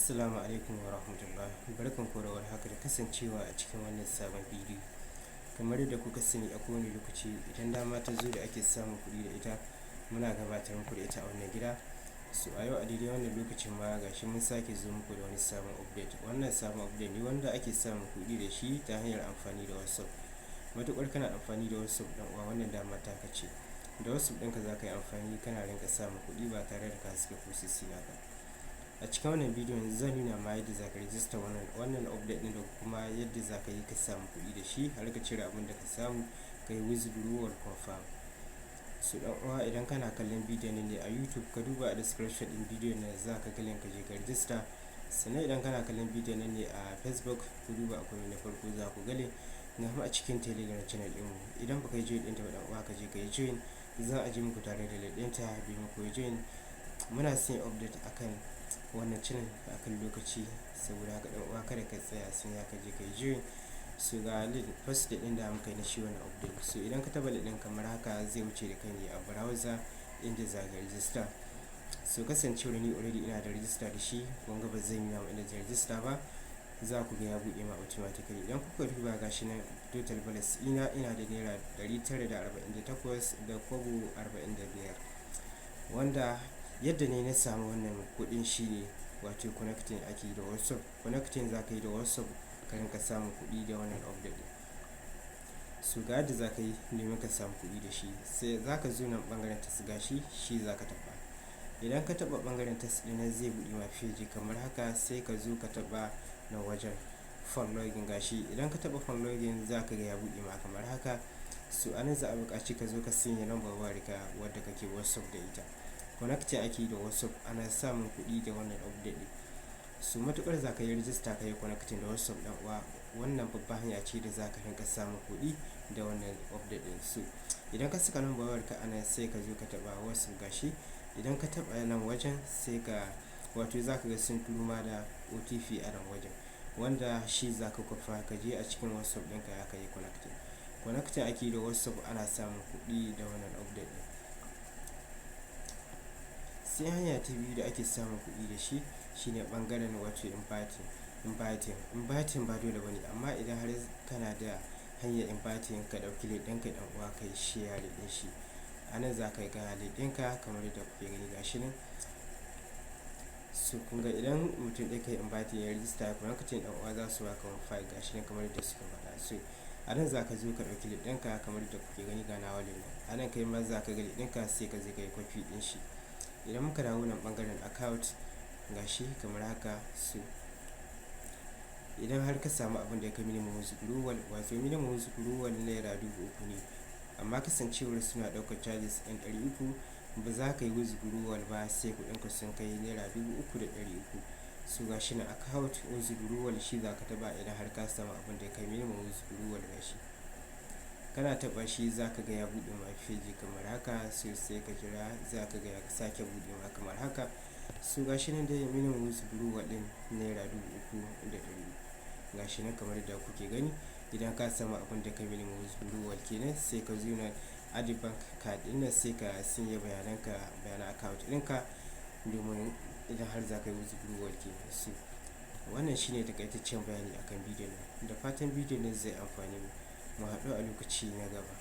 Assalamu alaikum wa rahmatullahi, barkan ku da warhaka da kasancewa a cikin wannan sabon bidiyo. Kamar yadda kuka sani a kowane lokaci idan dama ta zo da ake samun kuɗi da ita, muna gabatar muku da ita a wannan gida. So a yau a daidai wannan lokacin ma gashi mun sake zo muku da wani sabon update. Wannan sabon update ne wanda ake samun kuɗi da shi ta hanyar amfani da WhatsApp. Matuƙar kana amfani da WhatsApp ɗan uwa, wannan dama ta kace. Da WhatsApp ɗinka za ka yi amfani kana rinka samun kuɗi ba tare da ka saka ko sisi naka. A cikin wannan bidiyon zan nuna ma yadda za ka rijista wannan update ɗin da kuma yadda za ka yi ka samu kuɗi da shi har ka cire abin da ka samu ka yi withdrawal confirm. So dan uwa, idan kana kallon bidiyon ne a YouTube, ka duba a description ɗin bidiyon nan za ka ga link ka je ka rijista. Sannan idan kana kallon bidiyon nan ne a Facebook, ku duba akwai na farko za ku ga link na a cikin Telegram channel ɗinmu. Idan baka yi join ɗinta ba dan uwa, ka je ka yi join, za a ji muku tare da link ɗinta domin ku yi join. Muna son update akan wannan channel akan lokaci, saboda haka dan uwa kada ka tsaya sun ya ka je ka yi join. So ga link first ɗin da muka yi na shi wannan update. So idan ka taba link ɗin kamar haka zai wuce da kai ne a browser inda za ka register. So kasancewar ni already ina da register da shi, kun ga ba zan yi wa inda zai register ba, za ku ga ya buɗe ma automatically. Idan kuka duba gashi nan total balance ina da naira 948 da kobo 45, wanda yadda ne na samu wannan kuɗin shi ne wato connecting ake da WhatsApp. Connecting za ka yi da WhatsApp ka rinka samun kuɗi da wannan update. So ga yadda za ka yi domin ka samu kuɗi da shi, sai za ka zo nan ɓangaren tas gashi shi za ka taɓa. Idan ka taɓa ɓangaren tas ɗin zai buɗe ma feji kamar haka, sai ka zo ka taɓa na wajen phone login gashi. Idan ka taɓa phone login za ka ga ya buɗe ma kamar haka. So anan za a buƙaci ka zo ka sanya lambar wayarka wadda kake WhatsApp da ita. Connecting ake da WhatsApp, ana samun kuɗi da wannan update ɗin. So matuƙar za ka yi register ka yi connecting da WhatsApp ɗan uwa, wannan babban hanya ce da za ka rinka samun kuɗi da wannan update ɗin. So idan ka saka lambar wayarka anan sai ka zo ka taɓa WhatsApp gashi. Idan ka taɓa nan wajen sai ka wato za ka ga sun turo ma da OTP a nan wajen, wanda shi za ka kwafa ka je a cikin WhatsApp ɗinka ya ka yi connecting. Connecting ake da WhatsApp, ana samun kuɗi da wannan update ɗin. Sai hanya ta biyu da ake samun kuɗi da shi shine ɓangaren wato inviting ba dole bane, amma idan har kana da hanyar inviting ka ɗauki link ɗinka ɗan uwa ka yi share ɗin shi. Anan za ka ga link ɗinka kamar yadda kuke gani gashi nan. So kun ga idan mutum ɗaya ka yi inviting ya register connecting ɗan uwa za su baka wani file gashi nan kamar yadda suka faɗa. So anan za ka zo ka ɗauki link ɗinka kamar yadda kuke gani ga nawa link. Anan kai ma za ka ga link ɗinka sai ka je ka yi copy ɗin shi. Idan muka dawo nan ɓangaren account gashi kamar haka. So idan har ka samu abin da ya kai minimum withdrawal, wato minimum withdrawal naira 3000 ne, amma kasancewar suna ɗaukar charges ɗin 300, ba za ka yi withdrawal ba sai kuɗinka sun kai naira 3300. So gashi na account withdrawal shi za ka taɓa idan har ka samu abin da ya kai minimum withdrawal gashi. Kana taɓa shi za ka ga ya buɗe ma feji kamar haka. So sai ka jira, za ka ga ya sake buɗe ma kamar haka. So gashi nan dai minimum withdrawal ɗin naira 3300 gashi nan kamar yadda kuke gani. Idan ka samu abin da ka minimum withdrawal kenan, sai ka zo na add bank card ɗin nan sai ka sanya bayanan account ɗinka domin idan har za ka yi withdrawal kenan. So wannan shine takaitaccen bayani akan bidiyon nan. Da fatan bidiyon nan zai amfane mu. Mu haɗu a lokaci na gaba.